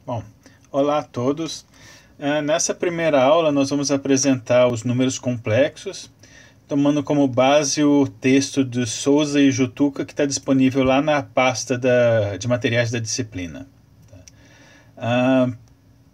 Bom, olá a todos. Nessa primeira aula nós vamos apresentar os números complexos, tomando como base o texto de Souza e Jutuca, que está disponível lá na pasta de materiais da disciplina.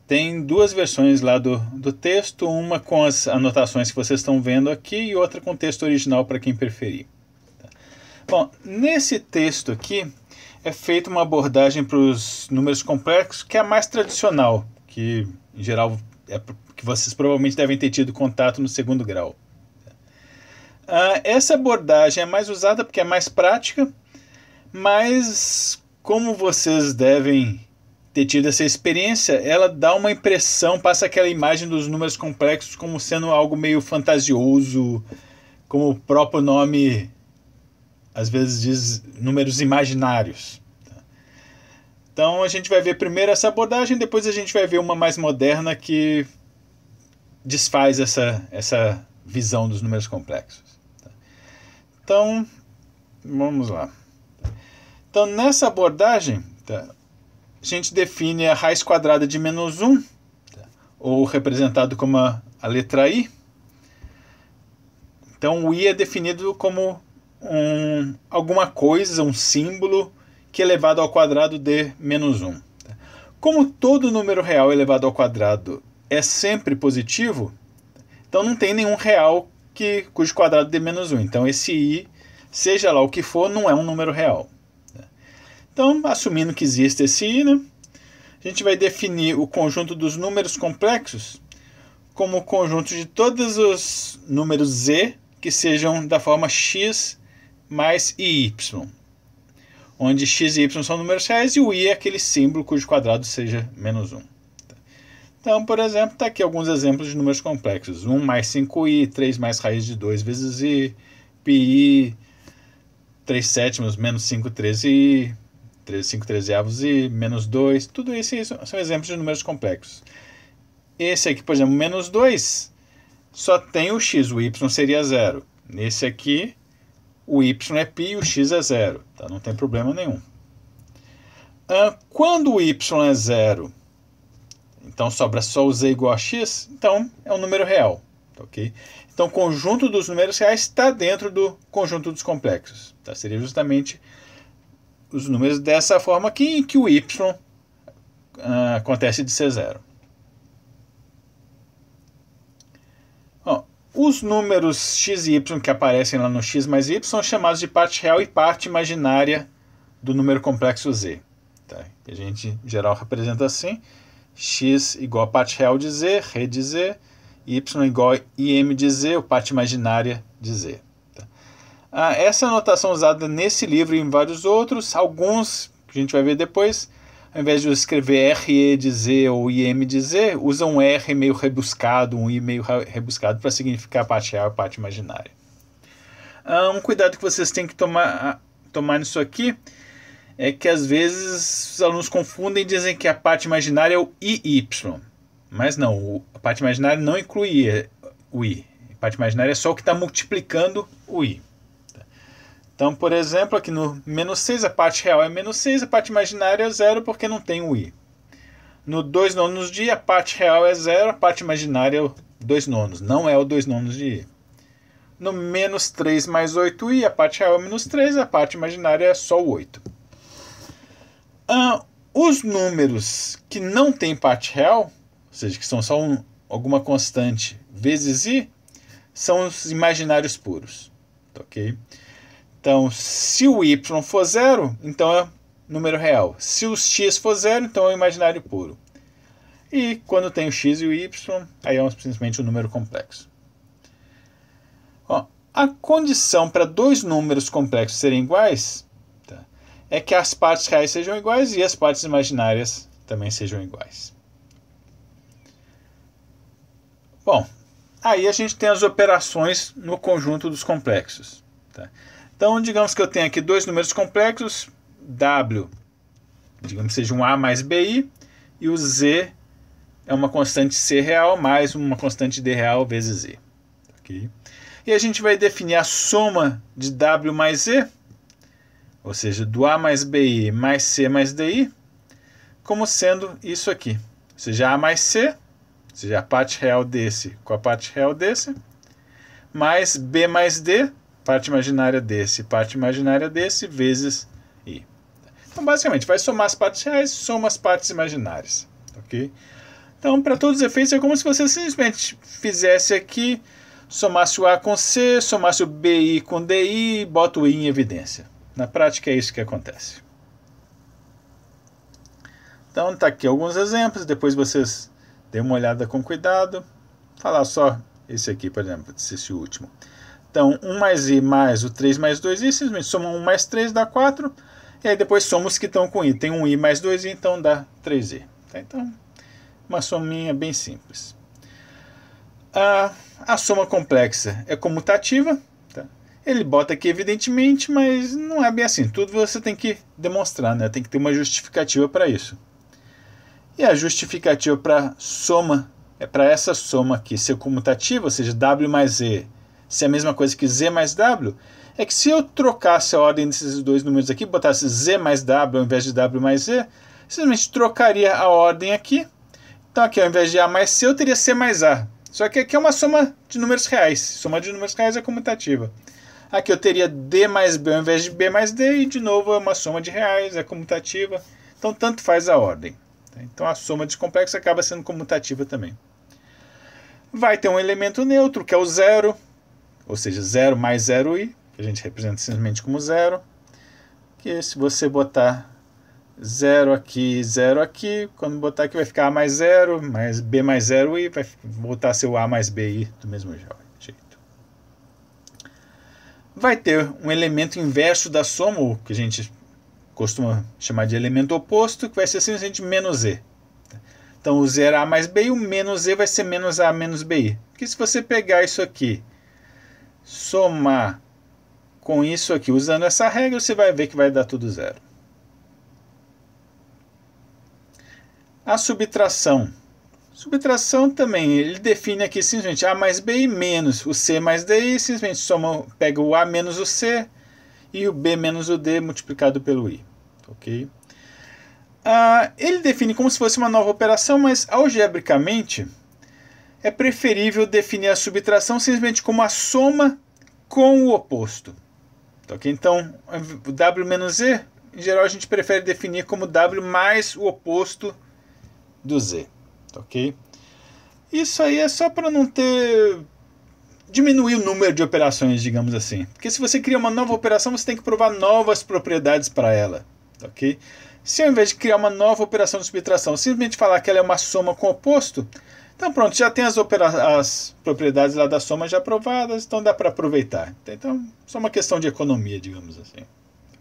Tem duas versões lá do texto, uma com as anotações que vocês estão vendo aqui e outra com o texto original para quem preferir. Bom, nesse texto aqui é feita uma abordagem para os números complexos que é a mais tradicional, que em geral é que vocês provavelmente devem ter tido contato no segundo grau. Essa abordagem é mais usada porque é mais prática, mas como vocês devem ter tido essa experiência, ela dá uma impressão, passa aquela imagem dos números complexos como sendo algo meio fantasioso, como o próprio nome às vezes diz números imaginários. Então a gente vai ver primeiro essa abordagem, depois a gente vai ver uma mais moderna que desfaz essa visão dos números complexos. Então, vamos lá. Então nessa abordagem, a gente define a raiz quadrada de menos 1, ou representado como a letra I. Então o I é definido como alguma coisa, um símbolo, que é elevado ao quadrado de menos 1. Como todo número real elevado ao quadrado é sempre positivo, então não tem nenhum real cujo quadrado dê menos 1. Então esse I, seja lá o que for, não é um número real. Então, assumindo que existe esse I, a gente vai definir o conjunto dos números complexos como o conjunto de todos os números Z que sejam da forma x mais y, onde x e y são números reais e o i é aquele símbolo cujo quadrado seja menos 1. Então, por exemplo, está aqui alguns exemplos de números complexos. 1 mais 5i, 3 mais raiz de 2 vezes i, pi, 3 sétimos, menos 5 13i, 5 trezeavos i, menos 2. Tudo isso são exemplos de números complexos. Esse aqui, por exemplo, menos 2, só tem o x, o y seria 0. Nesse aqui, o y é π e o x é 0. Tá? Não tem problema nenhum. Quando o y é 0, então sobra só o z igual a x, então é um número real. Okay? Então o conjunto dos números reais está dentro do conjunto dos complexos. Tá? Seria justamente os números dessa forma aqui, em que o y acontece de ser 0. Os números x e y que aparecem lá no x mais y são chamados de parte real e parte imaginária do número complexo z. Tá? A gente, em geral, representa assim: x igual a parte real de z, re de z, y igual a im de z, ou parte imaginária de z. Tá? Essa é a notação usada nesse livro e em vários outros. Alguns, que a gente vai ver depois, ao invés de escrever RE de Z ou IM de Z, usam um R meio rebuscado, um I meio rebuscado para significar a parte real e a parte imaginária. Um cuidado que vocês têm que tomar nisso aqui é que às vezes os alunos confundem e dizem que a parte imaginária é o IY. Mas não, a parte imaginária não inclui o I. A parte imaginária é só o que está multiplicando o I. Então, por exemplo, aqui no menos 6, a parte real é menos 6, a parte imaginária é 0 porque não tem o i. No 2 nonos de i, a parte real é 0, a parte imaginária é o 2 nonos, não é o 2 nonos de i. No menos 3 mais 8i, a parte real é menos 3, a parte imaginária é só o 8. Os números que não têm parte real, ou seja, que são só alguma constante vezes i, são os imaginários puros. Ok? Então, se o y for 0, então é número real. Se o x for 0, então é o imaginário puro. E quando tem o x e o y, aí é simplesmente um número complexo. A condição para dois números complexos serem iguais é que as partes reais sejam iguais e as partes imaginárias também sejam iguais. Bom, aí a gente tem as operações no conjunto dos complexos. Então, digamos que eu tenho aqui dois números complexos, W, digamos que seja um A mais BI, e o Z é uma constante C real mais uma constante D real vezes Z. Okay? E a gente vai definir a soma de W mais Z, ou seja, do A mais BI mais C mais DI, como sendo isso aqui. Ou seja, A mais C, ou seja, a parte real desse com a parte real desse, mais B mais D, parte imaginária desse, parte imaginária desse, vezes I. Então, basicamente, vai somar as partes reais, soma as partes imaginárias. Ok? Então, para todos os efeitos, é como se você simplesmente fizesse aqui, somasse o A com C, somasse o BI com DI e bota o I em evidência. Na prática, é isso que acontece. Então, tá aqui alguns exemplos, depois vocês dêem uma olhada com cuidado. Vou falar só esse aqui, por exemplo, esse último. Então, 1 mais I mais o 3 mais 2I, simplesmente soma 1 mais 3 dá 4, e aí depois soma os que estão com I. Tem 1I mais 2I, então dá 3I. Tá? Então, uma sominha bem simples. A soma complexa é comutativa. Tá? Ele bota aqui evidentemente, mas não é bem assim. Tudo você tem que demonstrar, né? Tem que ter uma justificativa para isso. E a justificativa para soma, para essa soma aqui ser comutativa, ou seja, W mais E ser a mesma coisa que Z mais W, é que se eu trocasse a ordem desses dois números aqui, botasse Z mais W ao invés de W mais Z, simplesmente trocaria a ordem aqui. Então aqui ao invés de A mais C, eu teria C mais A. Só que aqui é uma soma de números reais. Soma de números reais é comutativa. Aqui eu teria D mais B ao invés de B mais D, e de novo é uma soma de reais, é comutativa. Então tanto faz a ordem. Então a soma descomplexa acaba sendo comutativa também. Vai ter um elemento neutro, que é o zero, ou seja, 0 mais 0i, que a gente representa simplesmente como zero, que se você botar 0 aqui, quando botar aqui vai ficar A mais 0, mais B mais 0i, vai voltar a ser o A mais BI do mesmo jeito. Vai ter um elemento inverso da soma, o que a gente costuma chamar de elemento oposto, que vai ser simplesmente menos E. Então o 0 A mais BI, o menos E vai ser menos A menos BI. Porque se você pegar isso aqui, somar com isso aqui, usando essa regra, você vai ver que vai dar tudo zero. A subtração. Subtração também, ele define aqui simplesmente A mais BI menos o C mais DI, simplesmente pega o A menos o C e o B menos o D multiplicado pelo I. Ok? Ele define como se fosse uma nova operação, mas algebricamente é preferível definir a subtração simplesmente como a soma com o oposto. Ok? Então, o W menos E, em geral a gente prefere definir como W mais o oposto do Z. Ok? Isso aí é só para não diminuir o número de operações, digamos assim. Porque se você cria uma nova operação, você tem que provar novas propriedades para ela. Ok? Se ao invés de criar uma nova operação de subtração, simplesmente falar que ela é uma soma com oposto, então pronto, já tem as propriedades lá da soma já provadas, então dá para aproveitar. Então, só uma questão de economia, digamos assim.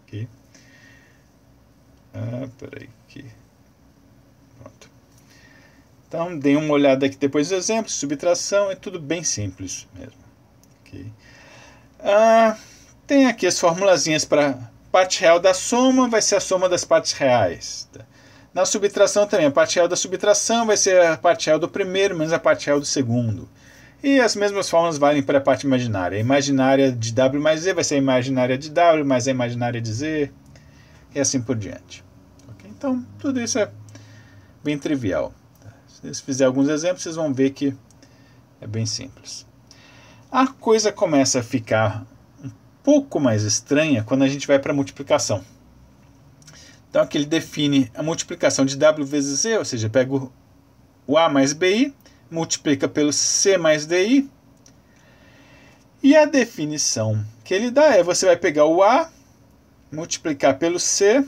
Ok? Peraí, aqui. Pronto. Então, dê uma olhada aqui depois dos exemplos, subtração, é tudo bem simples mesmo. Okay. Tem aqui as formulazinhas para parte real da soma, vai ser a soma das partes reais. Na subtração também, a parte real da subtração vai ser a parte real do primeiro menos a parte real do segundo. E as mesmas fórmulas valem para a parte imaginária. A imaginária de W mais Z vai ser a imaginária de W mais a imaginária de Z, e assim por diante. Okay? Então, tudo isso é bem trivial. Se fizer alguns exemplos, vocês vão ver que é bem simples. A coisa começa a ficar um pouco mais estranha quando a gente vai para a multiplicação. Então aqui ele define a multiplicação de W vezes Z, ou seja, pega o A mais BI, multiplica pelo C mais DI, e a definição que ele dá é, você vai pegar o A, multiplicar pelo C,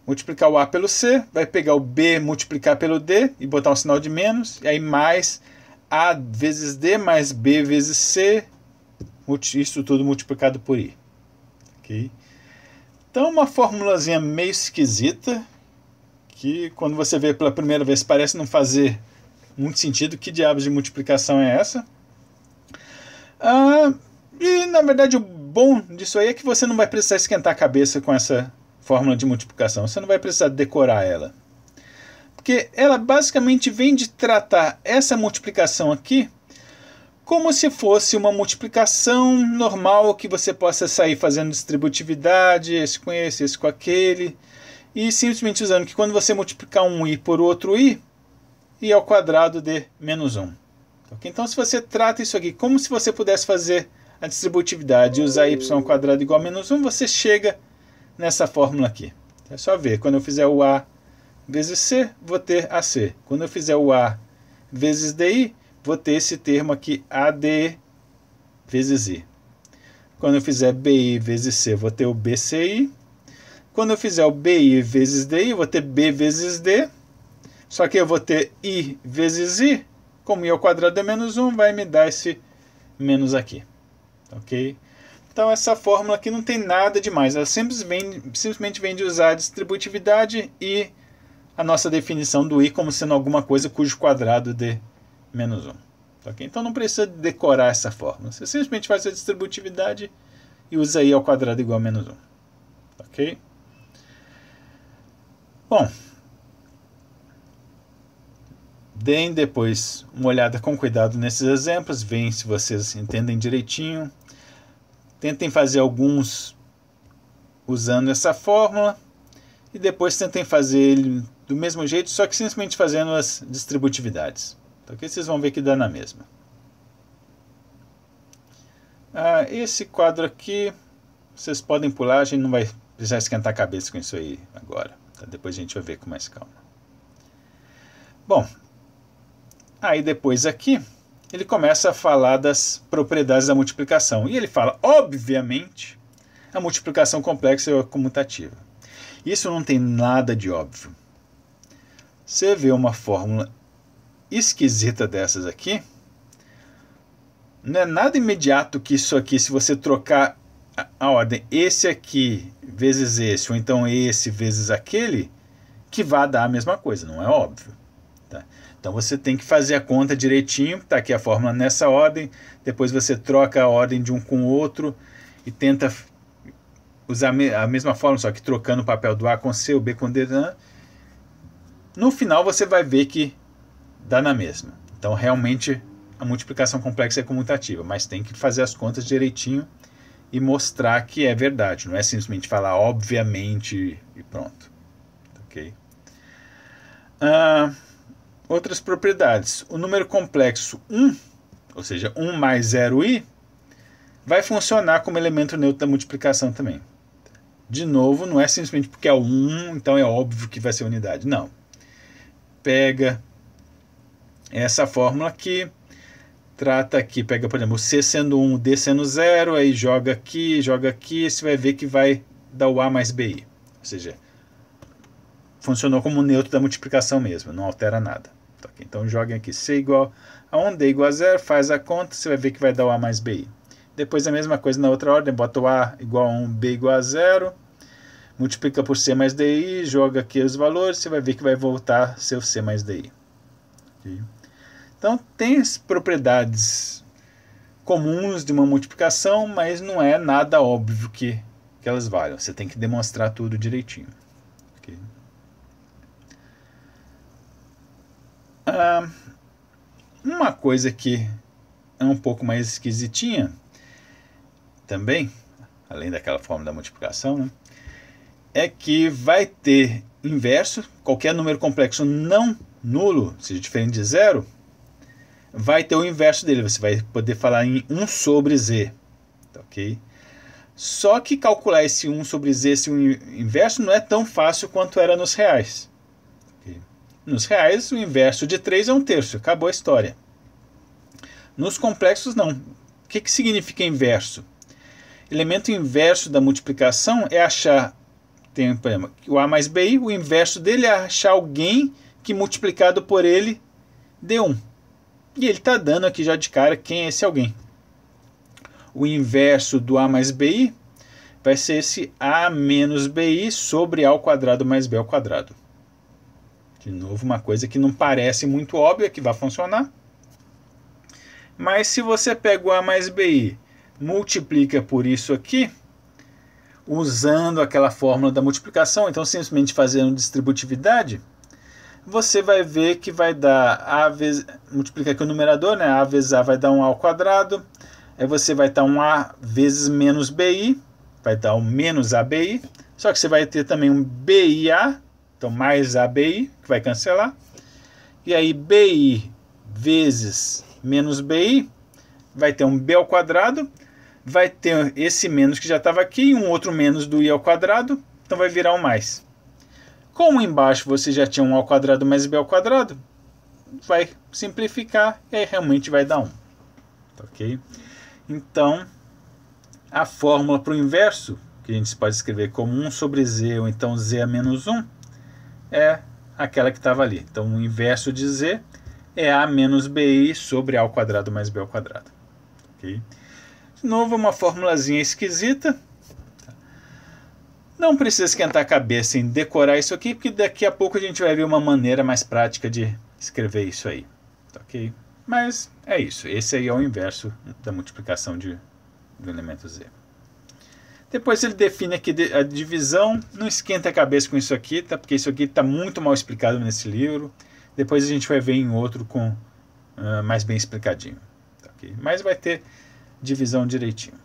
multiplicar o A pelo C, vai pegar o B, multiplicar pelo D e botar um sinal de menos, e aí mais A vezes D mais B vezes C, isso tudo multiplicado por I. Okay? Então uma formulazinha meio esquisita, que quando você vê pela primeira vez parece não fazer muito sentido. Que diabos de multiplicação é essa? E na verdade o bom disso aí é que você não vai precisar esquentar a cabeça com essa fórmula de multiplicação. Você não vai precisar decorar ela. Porque ela basicamente vem de tratar essa multiplicação aqui como se fosse uma multiplicação normal que você possa sair fazendo distributividade, esse com esse com aquele. E simplesmente usando que quando você multiplicar um i por outro i ao quadrado de menos 1. Okay? Então, se você trata isso aqui como se você pudesse fazer a distributividade e usar y ao quadrado igual a menos 1, você chega nessa fórmula aqui. É só ver, quando eu fizer o a vezes c, vou ter ac. Quando eu fizer o a vezes di, vou ter esse termo aqui, AD vezes I. Quando eu fizer BI vezes C, vou ter o BCI. Quando eu fizer o BI vezes DI, vou ter B vezes D. Só que eu vou ter I vezes I. Como I ao quadrado é menos 1, vai me dar esse menos aqui. Então essa fórmula aqui não tem nada demais. Ela simplesmente vem de usar a distributividade e a nossa definição do I como sendo alguma coisa cujo quadrado dê menos 1. Okay? Então não precisa decorar essa fórmula. Você simplesmente faz a distributividade e usa I ao quadrado igual a menos 1. Ok? Bom, deem depois uma olhada com cuidado nesses exemplos, veem se vocês entendem direitinho. Tentem fazer alguns usando essa fórmula e depois tentem fazer ele do mesmo jeito, só que simplesmente fazendo as distributividades. Ok? Vocês vão ver que dá na mesma. Esse quadro aqui, vocês podem pular, a gente não vai precisar esquentar a cabeça com isso aí agora. Tá? Depois a gente vai ver com mais calma. Bom, aí depois aqui, ele começa a falar das propriedades da multiplicação. E ele fala, obviamente, a multiplicação complexa é comutativa. Isso não tem nada de óbvio. Você vê uma fórmula esquisita dessas aqui, não é nada imediato que isso aqui, se você trocar a ordem, esse aqui vezes esse, ou então esse vezes aquele, que vai dar a mesma coisa, não é óbvio. Tá? Então você tem que fazer a conta direitinho, está aqui a fórmula nessa ordem, depois você troca a ordem de um com o outro e tenta usar a mesma fórmula, só que trocando o papel do A com C, o B com D. No final você vai ver que dá na mesma. Então realmente a multiplicação complexa é comutativa, mas tem que fazer as contas direitinho e mostrar que é verdade, não é simplesmente falar obviamente e pronto. Ok? Outras propriedades. O número complexo 1, ou seja, 1 mais 0i, vai funcionar como elemento neutro da multiplicação também. De novo, não é simplesmente porque é 1, então é óbvio que vai ser unidade. Não. Pega essa fórmula aqui, trata aqui, pega, por exemplo, o C sendo 1, o D sendo 0, aí joga aqui, você vai ver que vai dar o A mais BI. Ou seja, funcionou como neutro da multiplicação mesmo, não altera nada. Então joguem aqui C igual a 1, D igual a 0, faz a conta, você vai ver que vai dar o A mais BI. Depois a mesma coisa na outra ordem, bota o A igual a 1, B igual a 0, multiplica por C mais DI, joga aqui os valores, você vai ver que vai voltar a ser o C mais DI. Okay? Então tem as propriedades comuns de uma multiplicação, mas não é nada óbvio que elas valham. Você tem que demonstrar tudo direitinho. Okay? Uma coisa que é um pouco mais esquisitinha também, além daquela forma da multiplicação, né, é que vai ter inverso, qualquer número complexo não nulo, seja diferente de zero, vai ter o inverso dele, você vai poder falar em 1 sobre z. Ok? Só que calcular esse 1 sobre z, esse inverso, não é tão fácil quanto era nos reais. Okay? Nos reais, o inverso de 3 é 1/3, acabou a história. Nos complexos, não. O que significa inverso? Elemento inverso da multiplicação é achar, tem, por exemplo, o A mais BI, o inverso dele é achar alguém que multiplicado por ele dê 1. E ele está dando aqui já de cara quem é esse alguém. O inverso do A mais BI vai ser esse A menos BI sobre A ao quadrado mais B ao quadrado. De novo, uma coisa que não parece muito óbvia que vai funcionar. Mas se você pega o A mais BI, multiplica por isso aqui, usando aquela fórmula da multiplicação, então simplesmente fazendo distributividade, você vai ver que vai dar A vezes, multiplica aqui o numerador, né? A vezes A vai dar um A ao quadrado, aí você vai dar um A vezes menos BI, vai dar um menos ABI, Só que você vai ter também um BIA, então mais ABI, que vai cancelar. E aí BI vezes menos BI, vai ter um B ao quadrado, vai ter esse menos que já estava aqui, e um outro menos do I ao quadrado, então vai virar um mais. Como embaixo você já tinha um ao quadrado mais B ao quadrado, vai simplificar e aí realmente vai dar 1. Ok? Então, a fórmula para o inverso, que a gente pode escrever como 1 sobre z, ou então z a menos 1, é aquela que estava ali. Então, o inverso de z é a menos bi sobre a ao quadrado mais b ao quadrado. Okay? De novo, uma formulazinha esquisita. Não precisa esquentar a cabeça em decorar isso aqui, porque daqui a pouco a gente vai ver uma maneira mais prática de escrever isso aí. Ok? Mas é isso. Esse aí é o inverso da multiplicação do elemento z. Depois ele define aqui a divisão. Não esquenta a cabeça com isso aqui, tá? Porque isso aqui está muito mal explicado nesse livro. Depois a gente vai ver em outro com mais bem explicadinho. Tá, okay? Mas vai ter divisão direitinho.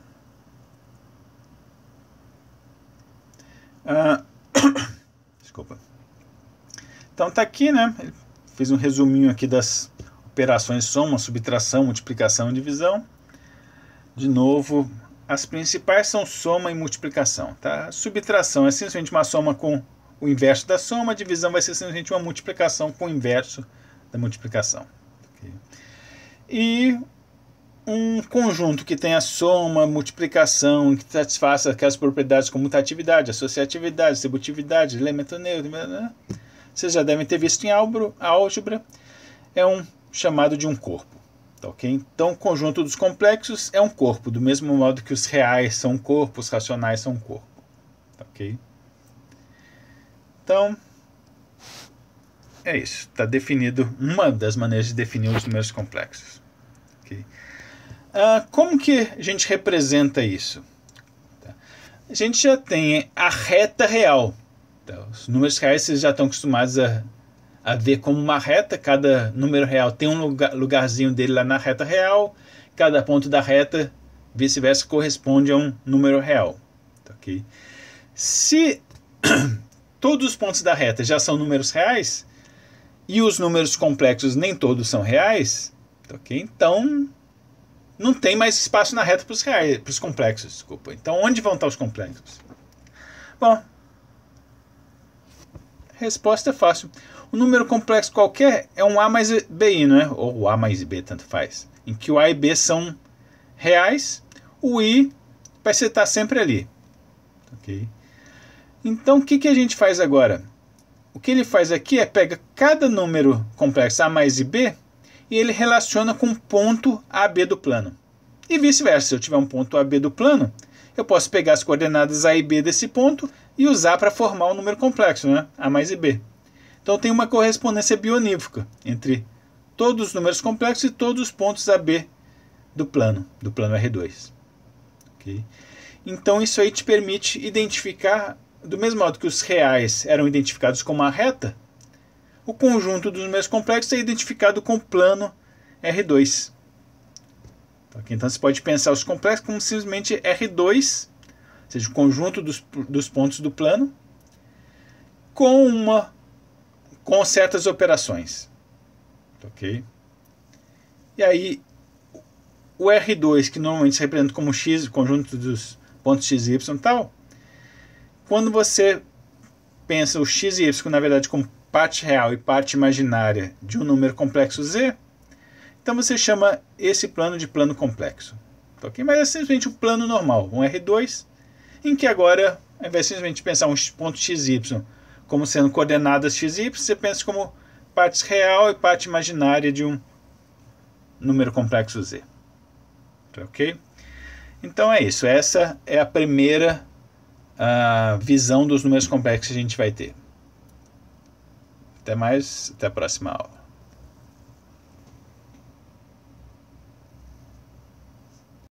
Desculpa. Então tá aqui, né? Ele fez um resuminho aqui das operações soma, subtração, multiplicação e divisão. De novo, as principais são soma e multiplicação. Tá? Subtração é simplesmente uma soma com o inverso da soma, a divisão vai ser simplesmente uma multiplicação com o inverso da multiplicação. Okay? E um conjunto que tem a soma, multiplicação, que satisfaça aquelas propriedades como mutatividade, associatividade, distributividade, elemento neutro, vocês já devem ter visto em álgebra, é chamado de um corpo. Okay? Então, o conjunto dos complexos é um corpo, do mesmo modo que os reais são um corpo, os racionais são um corpo. Ok? Então, é isso. Está definido uma das maneiras de definir os números complexos. Okay? Como que a gente representa isso? A gente já tem a reta real. Então, os números reais vocês já estão acostumados a ver como uma reta. Cada número real tem um lugarzinho dele lá na reta real. Cada ponto da reta, vice-versa, corresponde a um número real. Okay? Se todos os pontos da reta já são números reais e os números complexos nem todos são reais, okay? Então não tem mais espaço na reta para os complexos. Desculpa. Então onde vão estar os complexos? Bom, a resposta é fácil. O número complexo qualquer é um A mais BI, não é? Ou A mais B, tanto faz. Em que o A e B são reais, o I vai estar sempre ali. Ok? Então, o que a gente faz agora? O que ele faz aqui é pega cada número complexo A mais e B e ele relaciona com um ponto AB do plano. E vice-versa, se eu tiver um ponto AB do plano, eu posso pegar as coordenadas A e B desse ponto e usar para formar um número complexo, né? A mais e B. Então tem uma correspondência bionívoca entre todos os números complexos e todos os pontos AB do plano R2. Okay? Então isso aí te permite identificar, do mesmo modo que os reais eram identificados como uma reta, o conjunto dos números complexos é identificado com o plano R2. Okay? Então você pode pensar os complexos como simplesmente R2, ou seja, o conjunto dos pontos do plano, com certas operações. Ok? E aí, o R2, que normalmente se representa como X, o conjunto dos pontos X e Y e tal, quando você pensa o X e Y, na verdade, como parte real e parte imaginária de um número complexo Z, então você chama esse plano de plano complexo. Ok? Mas é simplesmente um plano normal, um R2, em que agora, ao invés de simplesmente pensar um ponto XY como sendo coordenadas x e y, você pensa como parte real e parte imaginária de um número complexo Z. Ok? Então é isso. Essa é a primeira visão dos números complexos que a gente vai ter. Até mais. Até a próxima aula.